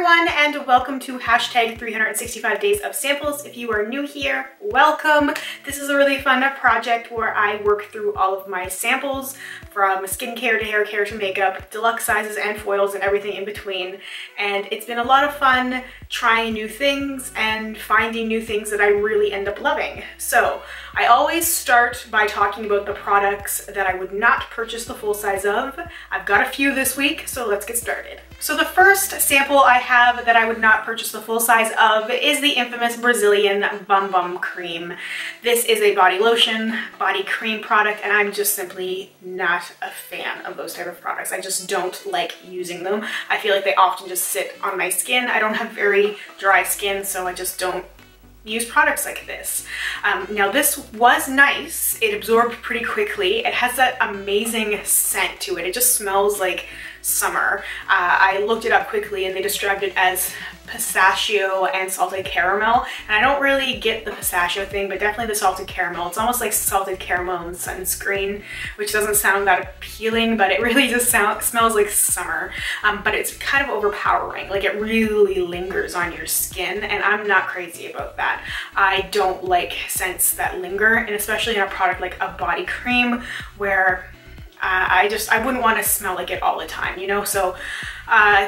everyone, and welcome to hashtag 365 days of samples. If you are new here, welcome. This is a really fun project where I work through all of my samples from skincare to hair care to makeup, deluxe sizes and foils and everything in between. And it's been a lot of fun trying new things and finding new things that I really end up loving. So I always start by talking about the products that I would not purchase the full size of. I've got a few this week, so let's get started. So the first sample I have that I would not purchase the full size of is the infamous Brazilian Bum Bum Cream. This is a body lotion, body cream product, and I'm just simply not a fan of those type of products. I just don't like using them. I feel like they often just sit on my skin. I don't have very dry skin, so I just don't use products like this. Now this was nice. It absorbed pretty quickly. It has that amazing scent to it. It just smells like summer. I looked it up quickly and they described it as pistachio and salted caramel, and I don't really get the pistachio thing, but definitely the salted caramel. It's almost like salted caramel and sunscreen, which doesn't sound that appealing, but it really just smells like summer. But it's kind of overpowering. Like, it really lingers on your skin, and I'm not crazy about that. I don't like scents that linger, and especially in a product like a body cream where I wouldn't want to smell like it all the time, you know? So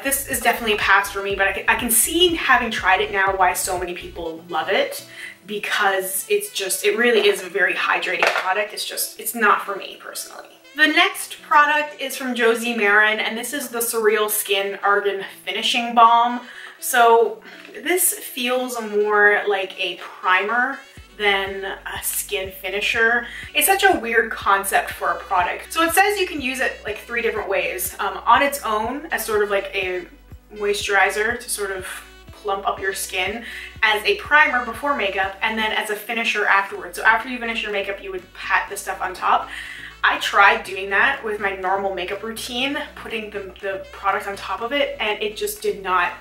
this is definitely a pass for me, but I can see, having tried it now, why so many people love it, because it really is a very hydrating product. It's not for me personally. The next product is from Josie Maran, and this is the Surreal Skin Argan Finishing Balm. So this feels more like a primer than a skin finisher. It's such a weird concept for a product. So it says you can use it like 3 different ways. On its own, as sort of like a moisturizer to sort of plump up your skin, as a primer before makeup, and then as a finisher afterwards. So after you finish your makeup, you would pat the stuff on top. I tried doing that with my normal makeup routine, putting the product on top of it, and it just did not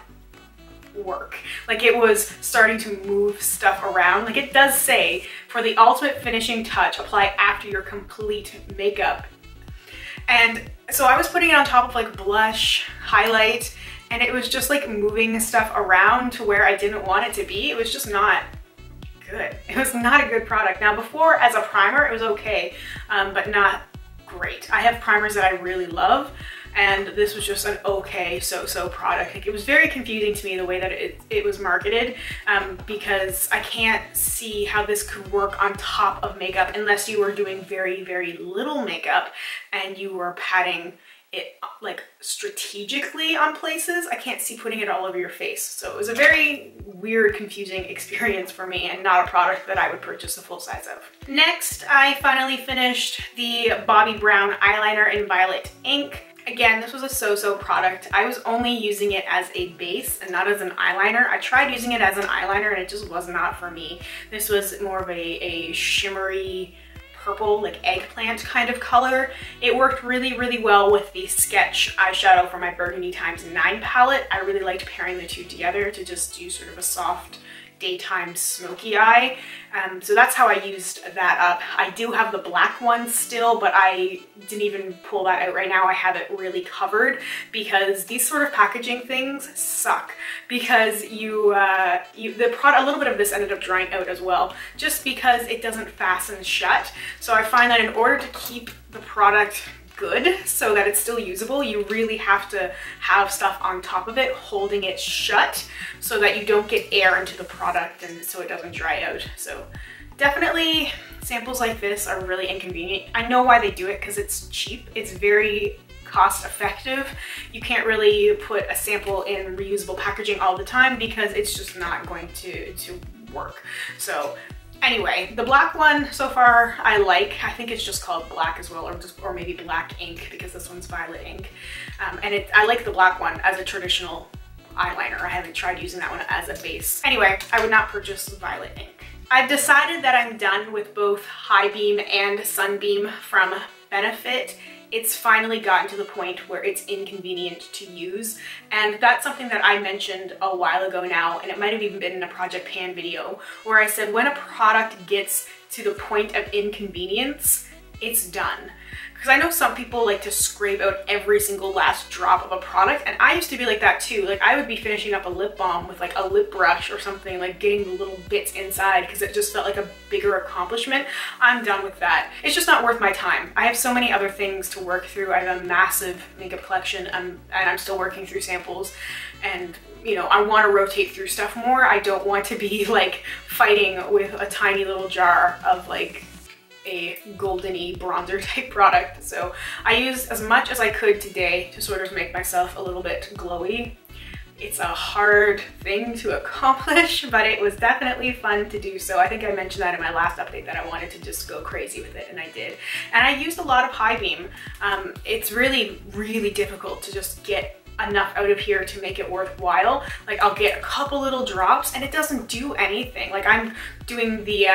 work. Like, it was starting to move stuff around. Like, it does say, for the ultimate finishing touch, apply after your complete makeup. And so I was putting it on top of like blush, highlight, and it was just like moving stuff around to where I didn't want it to be. It was just not good. It was not a good product. Now before, as a primer, it was okay, but not great. I have primers that I really love, and this was just an okay so-so product. Like, it was very confusing to me the way that it was marketed, because I can't see how this could work on top of makeup unless you were doing very, very little makeup and you were patting it like strategically on places. I can't see putting it all over your face. So it was a very weird, confusing experience for me, and not a product that I would purchase the full size of. Next, I finally finished the Bobbi Brown eyeliner in Violet Ink. Again, this was a so-so product. I was only using it as a base and not as an eyeliner. I tried using it as an eyeliner and it just was not for me. This was more of a shimmery purple, like eggplant kind of color. It worked really, really well with the Sketch eyeshadow from my Burgundy x9 palette. I really liked pairing the two together to just do sort of a soft daytime smoky eye. So that's how I used that up. I do have the black one still, but I didn't even pull that out right now. I have it really covered, because these sort of packaging things suck, because a little bit of this ended up drying out as well, just because it doesn't fasten shut. So I find that in order to keep the product good so that it's still usable, you really have to have stuff on top of it holding it shut so that you don't get air into the product and so it doesn't dry out. So definitely samples like this are really inconvenient. I know why they do it, because it's cheap. It's very cost effective. You can't really put a sample in reusable packaging all the time because it's just not going to work. So anyway, the black one so far I like. I think it's just called black as well, or maybe black ink, because this one's Violet Ink. And I like the black one as a traditional eyeliner. I haven't tried using that one as a base. Anyway, I would not purchase Violet Ink. I've decided that I'm done with both High Beam and Sunbeam from Benefit. It's finally gotten to the point where it's inconvenient to use, and that's something that I mentioned a while ago now, and it might have even been in a Project Pan video, where I said when a product gets to the point of inconvenience, it's done. Because I know some people like to scrape out every single last drop of a product, and I used to be like that too. Like I would be finishing up a lip balm with like a lip brush or something, like getting the little bits inside because it just felt like a bigger accomplishment. I'm done with that. It's just not worth my time. I have so many other things to work through. I have a massive makeup collection, and I'm still working through samples, and you know, I want to rotate through stuff more. I don't want to be like fighting with a tiny little jar of like a goldeny bronzer type product. So I used as much as I could today to sort of make myself a little bit glowy. It's a hard thing to accomplish, but it was definitely fun to do so. I think I mentioned that in my last update that I wanted to just go crazy with it, and I did. And I used a lot of high beam. It's really, really difficult to just get enough out of here to make it worthwhile. Like I'll get a couple little drops and it doesn't do anything. Like I'm doing the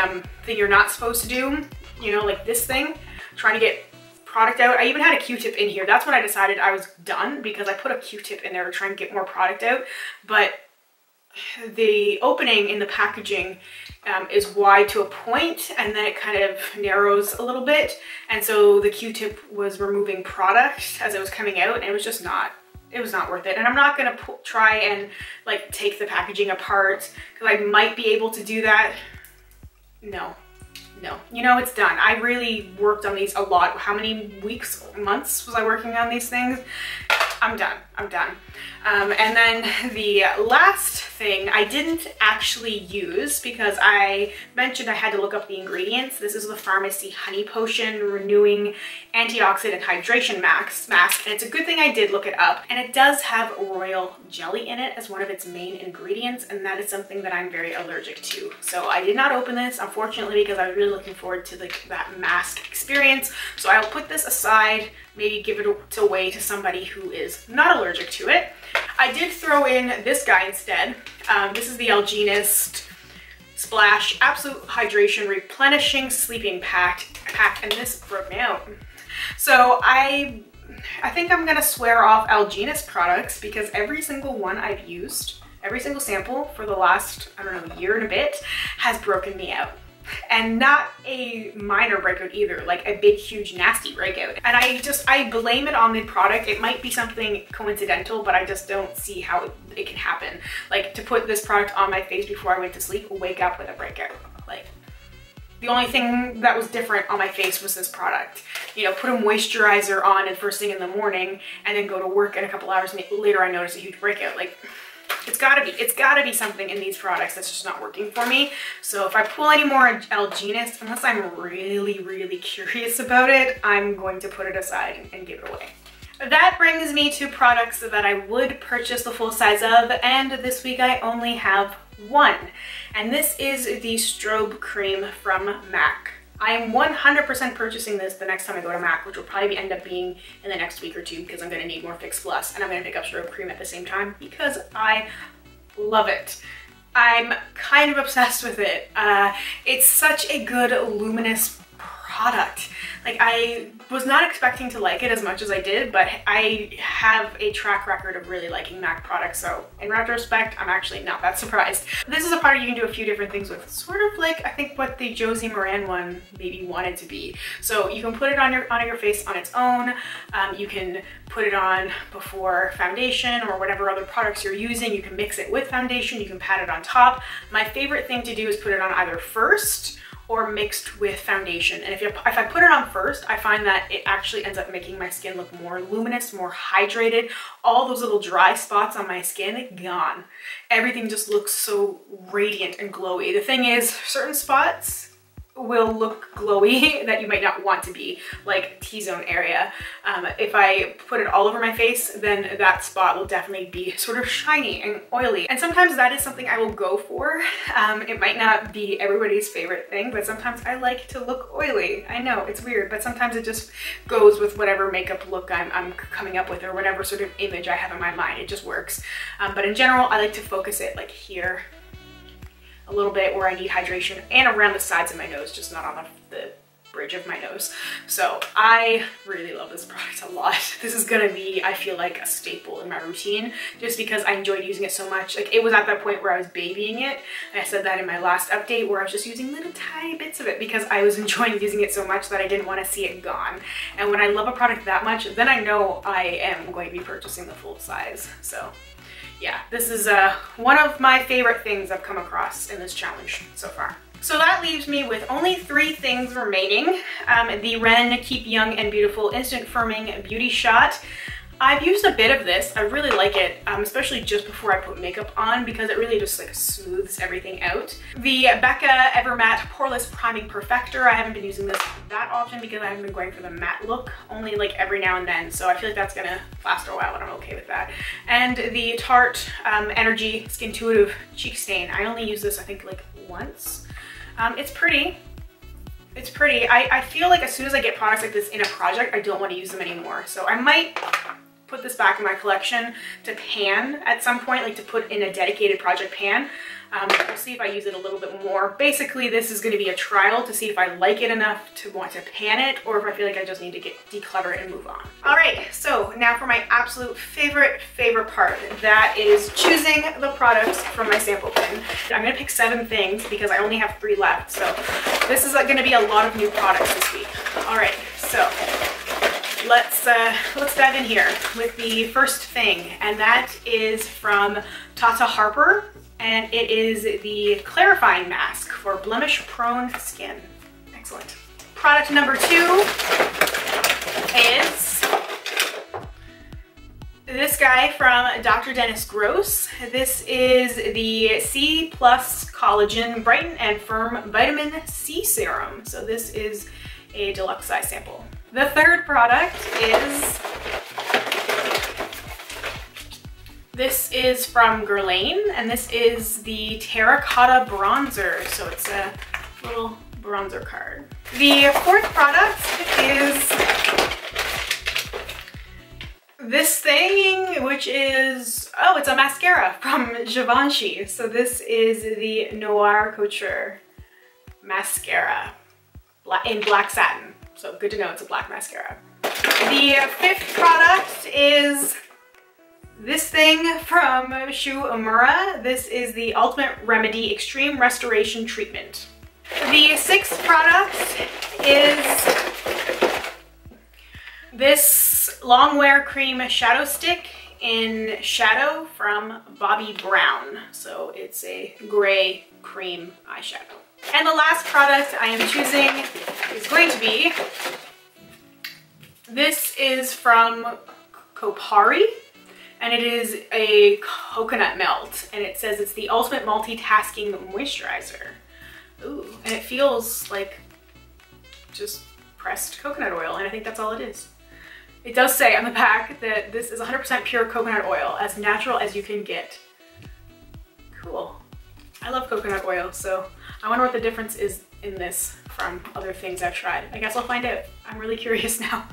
thing you're not supposed to do, you know, like this thing, trying to get product out. I even had a Q-tip in here. That's when I decided I was done, because I put a Q-tip in there to try and get more product out. But the opening in the packaging is wide to a point, and then it kind of narrows a little bit. And so the Q-tip was removing product as it was coming out, and it was just not, it was not worth it. And I'm not gonna try and like take the packaging apart, because I might be able to do that. No, you know, it's done. I really worked on these a lot. How many weeks, months was I working on these things? I'm done. And then the last thing I didn't actually use, because I mentioned I had to look up the ingredients. This is the Pharmacy Honey Potion Renewing Antioxidant Hydration Mask, and it's a good thing I did look it up. And it does have royal jelly in it as one of its main ingredients, and that is something that I'm very allergic to. So I did not open this, unfortunately, because I was really looking forward to that mask experience. So I'll put this aside, maybe give it away to somebody who is not allergic to it. I did throw in this guy instead. This is the Algenist Splash Absolute Hydration Replenishing Sleeping Pack, and this broke me out. So I think I'm gonna swear off Algenist products, because every single one I've used, every single sample for the last, I don't know, year and a bit, has broken me out. And not a minor breakout either, like a big, huge, nasty breakout. And I blame it on the product. It might be something coincidental, but I just don't see how it can happen. Like, to put this product on my face before I went to sleep, wake up with a breakout. Like, the only thing that was different on my face was this product. You know, put a moisturizer on and first thing in the morning, and then go to work, and a couple hours later I noticed a huge breakout. Like, it's gotta be something in these products that's just not working for me. So if I pull any more Algenist, unless I'm really, really curious about it, I'm going to put it aside and give it away. That brings me to products that I would purchase the full size of, and this week I only have one. And this is the Strobe Cream from MAC. I am 100% purchasing this the next time I go to MAC, which will probably end up being in the next week or two, because I'm going to need more Fix Plus, and I'm going to pick up Strobe Cream at the same time because I love it. I'm kind of obsessed with it. It's such a good luminous product. Like, I was not expecting to like it as much as I did, but I have a track record of really liking MAC products, so in retrospect, I'm actually not that surprised. This is a product you can do a few different things with, sort of like I think what the Josie Moran one maybe wanted to be. So you can put it on your face on its own. You can put it on before foundation or whatever other products you're using. You can mix it with foundation. You can pat it on top. My favorite thing to do is put it on either first or mixed with foundation. And if I put it on first, I find that it actually ends up making my skin look more luminous, more hydrated. All those little dry spots on my skin, gone. Everything just looks so radiant and glowy. The thing is, certain spots will look glowy that you might not want to be, like T-zone area. If I put it all over my face, then that spot will definitely be sort of shiny and oily. And sometimes that is something I will go for. It might not be everybody's favorite thing, but sometimes I like to look oily. I know, it's weird, but sometimes it just goes with whatever makeup look I'm coming up with, or whatever sort of image I have in my mind. It just works. But in general, I like to focus it like here, a little bit where I need hydration, and around the sides of my nose, just not on the bridge of my nose. So I really love this product a lot. This is gonna be, I feel like, a staple in my routine just because I enjoyed using it so much. Like, it was at that point where I was babying it. And I said that in my last update where I was just using little tiny bits of it because I was enjoying using it so much that I didn't want to see it gone. And when I love a product that much, then I know I am going to be purchasing the full size. So yeah, this is one of my favorite things I've come across in this challenge so far. So that leaves me with only 3 things remaining. The Ren Keep Young and Beautiful Instant Firming Beauty Shot. I've used a bit of this. I really like it, especially just before I put makeup on because it really just like smooths everything out. The Becca Evermatte Poreless Priming Perfector. I haven't been using this that often because I haven't been going for the matte look, only like every now and then. So I feel like that's gonna last a while and I'm okay with that. And the Tarte Energy Skintuitive Cheek Stain. I only use this I think like once. It's pretty. It's pretty. I feel like as soon as I get products like this in a project, I don't want to use them anymore. So I might put this back in my collection to pan at some point, like to put in a dedicated project pan. We'll see if I use it a little bit more. Basically, this is going to be a trial to see if I like it enough to want to pan it or if I feel like I just need to declutter it and move on. All right, so now for my absolute favorite part. That is choosing the products from my sample bin. I'm going to pick 7 things because I only have 3 left. So this is going to be a lot of new products this week. All right, so let's dive in here with the first thing, and that is from Tata Harper. And it is the clarifying mask for blemish-prone skin. Excellent. Product number 2 is this guy from Dr. Dennis Gross. This is the C+ Collagen Brighten and Firm Vitamin C Serum. So this is a deluxe size sample. The third product is this is from Guerlain, and this is the Terracotta Bronzer. So it's a little bronzer card. The fourth product is this thing, which is, oh, it's a mascara from Givenchy. So this is the Noir Couture mascara in black satin. So good to know it's a black mascara. The fifth product is this thing from Uemura. This is the Ultimate Remedy Extreme Restoration Treatment. The sixth product is this Longwear Cream Shadow Stick in Shadow from Bobbi Brown. So it's a gray cream eyeshadow. And the last product I am choosing is going to be, this is from Kopari, and it is a coconut melt, and it says it's the ultimate multitasking moisturizer. Ooh, and it feels like just pressed coconut oil, and I think that's all it is. It does say on the back that this is 100% pure coconut oil, as natural as you can get. Cool. I love coconut oil, so I wonder what the difference is in this from other things I've tried. I guess I'll find out. I'm really curious now.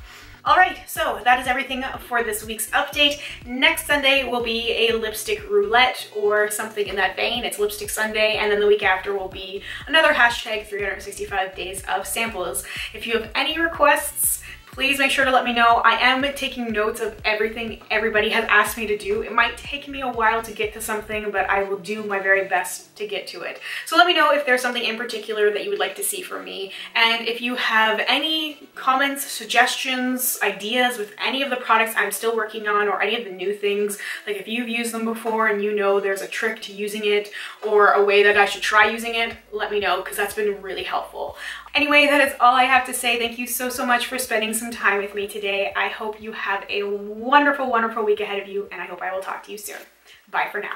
All right, so that is everything for this week's update. Next Sunday will be a lipstick roulette or something in that vein. It's Lipstick Sunday, and then the week after will be another hashtag 365 days of samples. If you have any requests, please make sure to let me know. I am taking notes of everything everybody has asked me to do. It might take me a while to get to something, but I will do my very best to get to it. So let me know if there's something in particular that you would like to see from me. And if you have any comments, suggestions, ideas with any of the products I'm still working on or any of the new things, like if you've used them before and you know there's a trick to using it or a way that I should try using it, let me know, because that's been really helpful. Anyway, that is all I have to say. Thank you so much for spending some time with me today. I hope you have a wonderful, wonderful week ahead of you, and I hope I will talk to you soon. Bye for now.